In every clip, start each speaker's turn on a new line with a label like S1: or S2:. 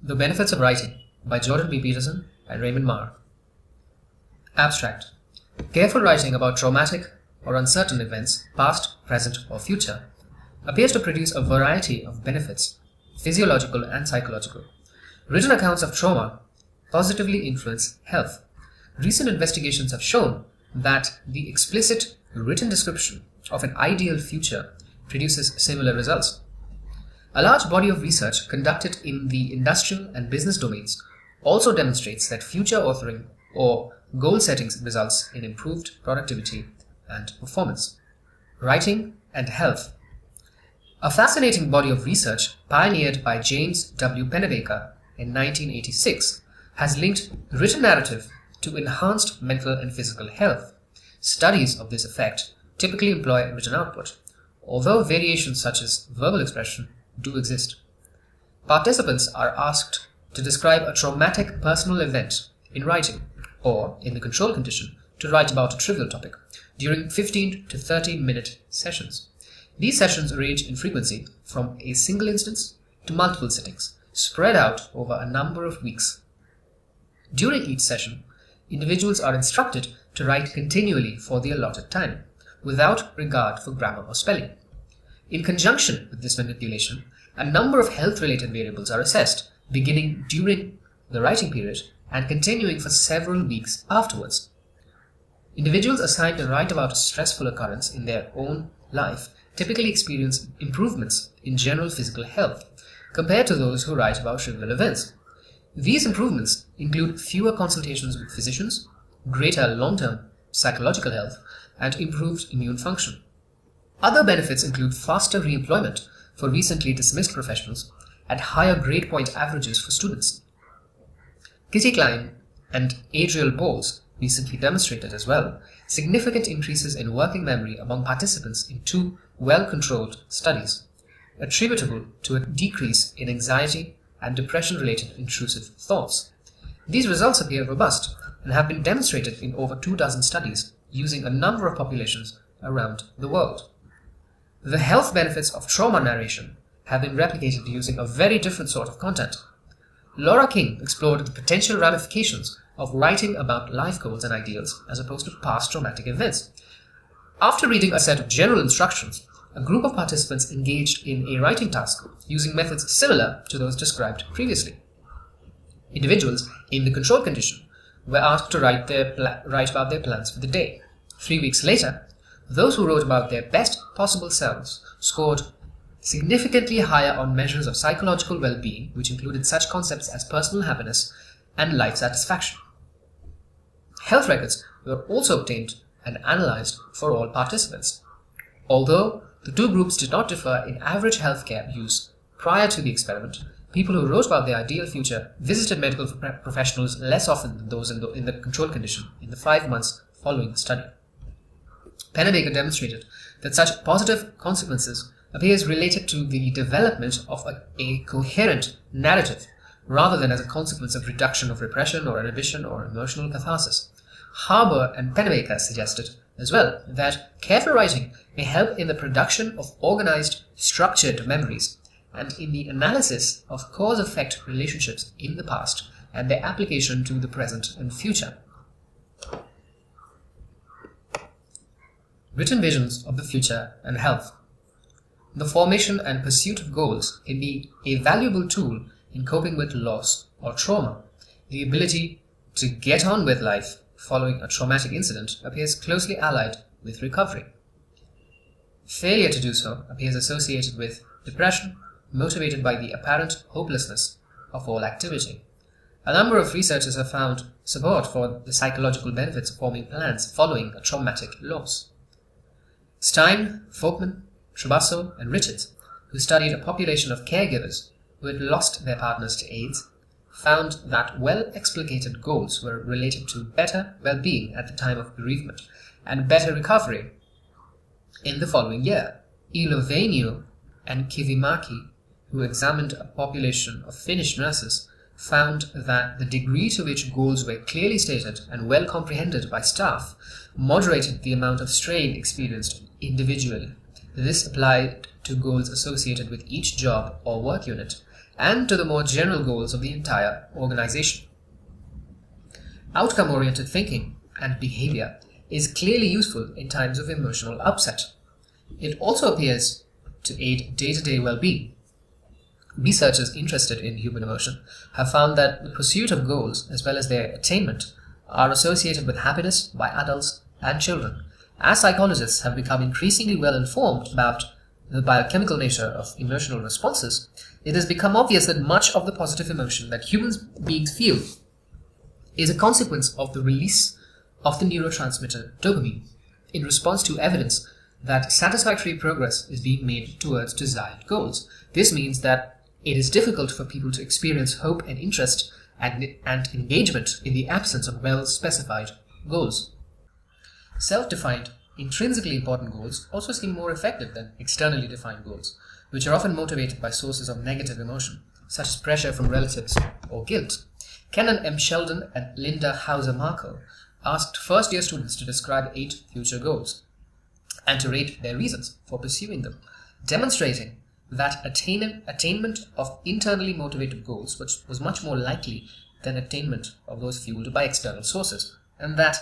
S1: The Benefits of Writing by Jordan B. Peterson and Raymond Marr. Abstract. Careful writing about traumatic or uncertain events, past, present, or future, appears to produce a variety of benefits, physiological and psychological. Written accounts of trauma positively influence health. Recent investigations have shown that the explicit written description of an ideal future produces similar results. A large body of research conducted in the industrial and business domains also demonstrates that future authoring or goal setting results in improved productivity and performance. Writing and health. A fascinating body of research pioneered by James W. Pennebaker in 1986 has linked written narrative to enhanced mental and physical health. Studies of this effect typically employ written output, although variations such as verbal expression do exist. Participants are asked to describe a traumatic personal event in writing, or, in the control condition, to write about a trivial topic, during 15 to 30-minute sessions. These sessions range in frequency from a single instance to multiple sittings, spread out over a number of weeks. During each session, individuals are instructed to write continually for the allotted time, without regard for grammar or spelling. In conjunction with this manipulation, a number of health-related variables are assessed, beginning during the writing period and continuing for several weeks afterwards. Individuals assigned to write about a stressful occurrence in their own life typically experience improvements in general physical health compared to those who write about trivial events. These improvements include fewer consultations with physicians, greater long-term psychological health, and improved immune function. Other benefits include faster reemployment for recently dismissed professionals and higher grade point averages for students. Kitty Klein and Adriel Bowles recently demonstrated as well significant increases in working memory among participants in two well-controlled studies, attributable to a decrease in anxiety and depression-related intrusive thoughts. These results appear robust and have been demonstrated in over 24 studies using a number of populations around the world. The health benefits of trauma narration have been replicated using a very different sort of content. Laura King explored the potential ramifications of writing about life goals and ideals as opposed to past traumatic events. After reading a set of general instructions, a group of participants engaged in a writing task using methods similar to those described previously. Individuals in the control condition were asked to write about their plans for the day. 3 weeks later, those who wrote about their best possible selves scored significantly higher on measures of psychological well-being, which included such concepts as personal happiness and life satisfaction. Health records were also obtained and analyzed for all participants. Although the two groups did not differ in average healthcare use prior to the experiment, people who wrote about their ideal future visited medical professionals less often than those in the control condition in the 5 months following the study. Pennebaker demonstrated that such positive consequences appears related to the development of a coherent narrative rather than as a consequence of reduction of repression or inhibition or emotional catharsis. Harbour and Pennebaker suggested as well that careful writing may help in the production of organized, structured memories and in the analysis of cause-effect relationships in the past and their application to the present and future. Written visions of the future and health. The formation and pursuit of goals can be a valuable tool in coping with loss or trauma. The ability to get on with life following a traumatic incident appears closely allied with recovery. Failure to do so appears associated with depression, motivated by the apparent hopelessness of all activity. A number of researchers have found support for the psychological benefits of forming plans following a traumatic loss. Stein, Folkman, Trabasso, and Richards, who studied a population of caregivers who had lost their partners to AIDS, found that well-explicated goals were related to better well-being at the time of bereavement and better recovery in the following year. Ilovanio and Kivimaki, who examined a population of Finnish nurses, found that the degree to which goals were clearly stated and well comprehended by staff moderated the amount of strain experienced individually. This applied to goals associated with each job or work unit and to the more general goals of the entire organization. Outcome-oriented thinking and behavior is clearly useful in times of emotional upset. It also appears to aid day-to-day well-being. Researchers interested in human emotion have found that the pursuit of goals, as well as their attainment, are associated with happiness by adults and children. As psychologists have become increasingly well informed about the biochemical nature of emotional responses, it has become obvious that much of the positive emotion that human beings feel is a consequence of the release of the neurotransmitter dopamine in response to evidence that satisfactory progress is being made towards desired goals. This means that it is difficult for people to experience hope and interest and engagement in the absence of well-specified goals. Self-defined, intrinsically important goals also seem more effective than externally defined goals, which are often motivated by sources of negative emotion, such as pressure from relatives or guilt. Kenan M. Sheldon and Linda Hauser-Marco asked first-year students to describe 8 future goals and to rate their reasons for pursuing them, demonstrating that attainment of internally motivated goals was much more likely than attainment of those fueled by external sources, and that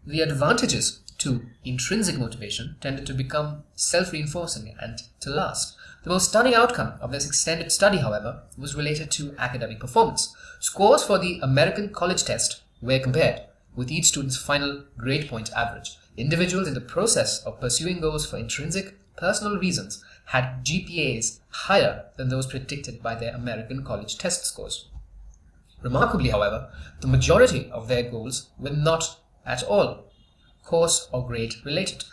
S1: the advantages to intrinsic motivation tended to become self-reinforcing and to last. The most stunning outcome of this extended study, however, was related to academic performance. Scores for the American College Test were compared, with each student's final grade point average. Individuals in the process of pursuing goals for intrinsic, personal reasons had GPAs higher than those predicted by their American College Test scores. Remarkably, however, the majority of their goals were not at all course or grade related.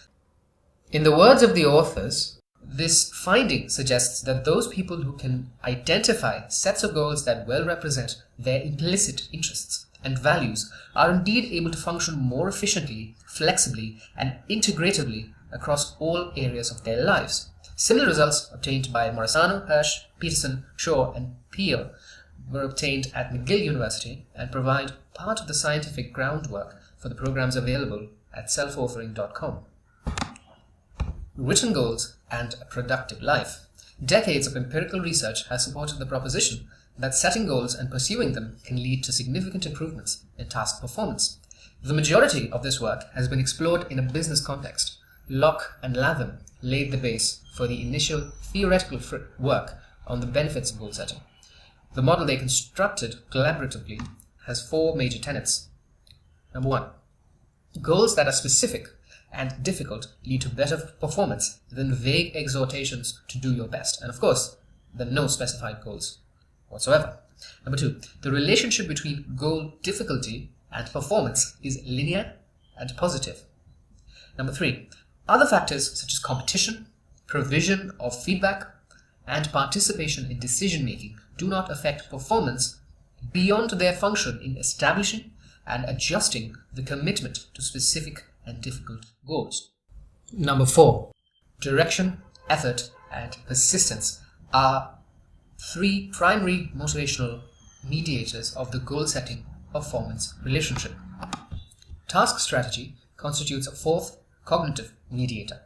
S1: In the words of the authors, this finding suggests that those people who can identify sets of goals that well represent their implicit interests and values are indeed able to function more efficiently, flexibly, and integratively across all areas of their lives. Similar results obtained by Morisano, Hirsch, Peterson, Shaw, and Peel were obtained at McGill University and provide part of the scientific groundwork for the programs available at selfauthoring.com. Written goals and a productive life. Decades of empirical research has supported the proposition that setting goals and pursuing them can lead to significant improvements in task performance. The majority of this work has been explored in a business context. Locke and Latham laid the base for the initial theoretical work on the benefits of goal setting. The model they constructed collaboratively has 4 major tenets. Number 1. Goals that are specific and difficult lead to better performance than vague exhortations to do your best, and of course, than no specified goals whatsoever. Number 2. The relationship between goal difficulty and performance is linear and positive. Number 3. Other factors such as competition, provision of feedback, and participation in decision-making do not affect performance beyond their function in establishing and adjusting the commitment to specific and difficult goals. Number 4. Direction, effort, and persistence are 3 primary motivational mediators of the goal-setting performance relationship. Task strategy constitutes a 4th cognitive mediator.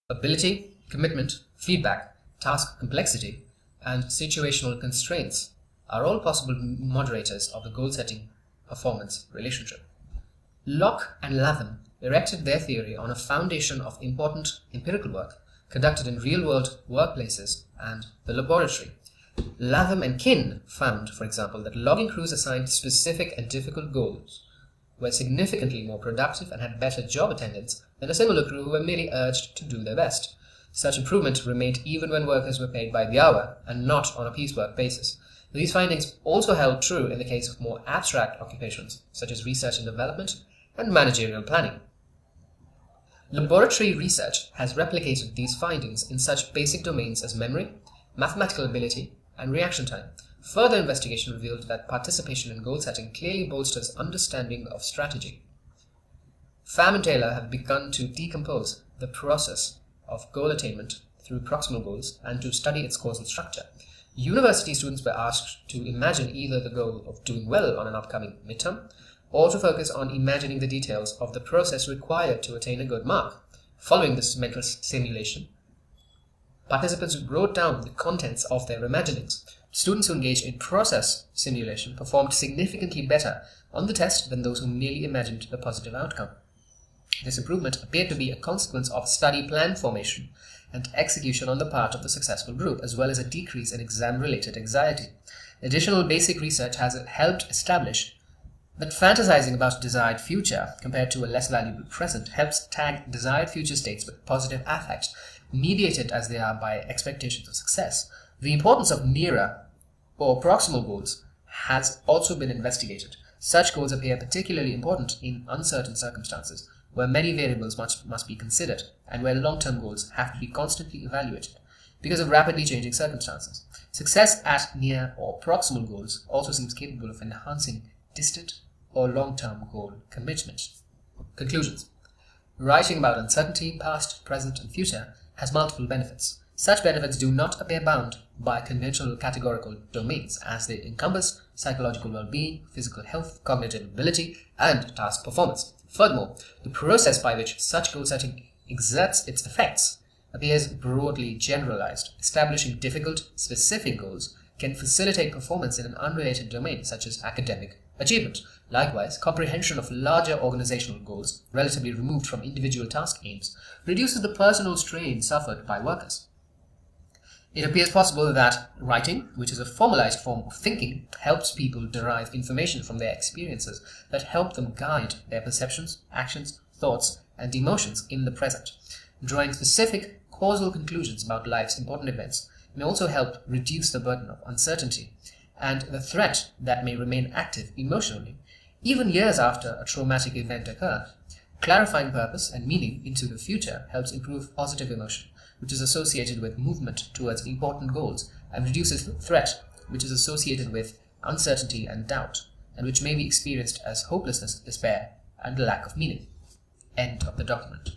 S1: Ability, commitment, feedback, task complexity, and situational constraints are all possible moderators of the goal-setting performance relationship. Locke and Latham erected their theory on a foundation of important empirical work conducted in real-world workplaces and the laboratory. Latham and Kin found, for example, that logging crews assigned specific and difficult goals were significantly more productive and had better job attendance than a similar crew who were merely urged to do their best. Such improvement remained even when workers were paid by the hour and not on a piecework basis. These findings also held true in the case of more abstract occupations, such as research and development and managerial planning. Laboratory research has replicated these findings in such basic domains as memory, mathematical ability, and reaction time. Further investigation revealed that participation in goal setting clearly bolsters understanding of strategy. Pham and Taylor have begun to decompose the process of goal attainment through proximal goals and to study its causal structure. University students were asked to imagine either the goal of doing well on an upcoming midterm or to focus on imagining the details of the process required to attain a good mark. Following this mental simulation, participants wrote down the contents of their imaginings. Students who engaged in process simulation performed significantly better on the test than those who merely imagined the positive outcome. This improvement appeared to be a consequence of study plan formation and execution on the part of the successful group, as well as a decrease in exam-related anxiety. Additional basic research has helped establish that fantasizing about a desired future compared to a less valuable present helps tag desired future states with positive affects, mediated as they are by expectations of success. The importance of nearer or proximal goals has also been investigated. Such goals appear particularly important in uncertain circumstances, where many variables must be considered, and where long-term goals have to be constantly evaluated because of rapidly changing circumstances. Success at near or proximal goals also seems capable of enhancing distant or long-term goal commitment. Conclusions. Writing about uncertainty, past, present, and future has multiple benefits. Such benefits do not appear bound by conventional categorical domains, as they encompass psychological well-being, physical health, cognitive ability, and task performance. Furthermore, the process by which such goal setting exerts its effects appears broadly generalized. Establishing difficult, specific goals can facilitate performance in an unrelated domain, such as academic achievement. Likewise, comprehension of larger organizational goals, relatively removed from individual task aims, reduces the personal strain suffered by workers. It appears possible that writing, which is a formalized form of thinking, helps people derive information from their experiences that help them guide their perceptions, actions, thoughts, and emotions in the present. Drawing specific causal conclusions about life's important events may also help reduce the burden of uncertainty and the threat that may remain active emotionally, even years after a traumatic event occurred. Clarifying purpose and meaning into the future helps improve positive emotion, which is associated with movement towards important goals, and reduces the threat, which is associated with uncertainty and doubt, and which may be experienced as hopelessness, despair, and lack of meaning. End of the document.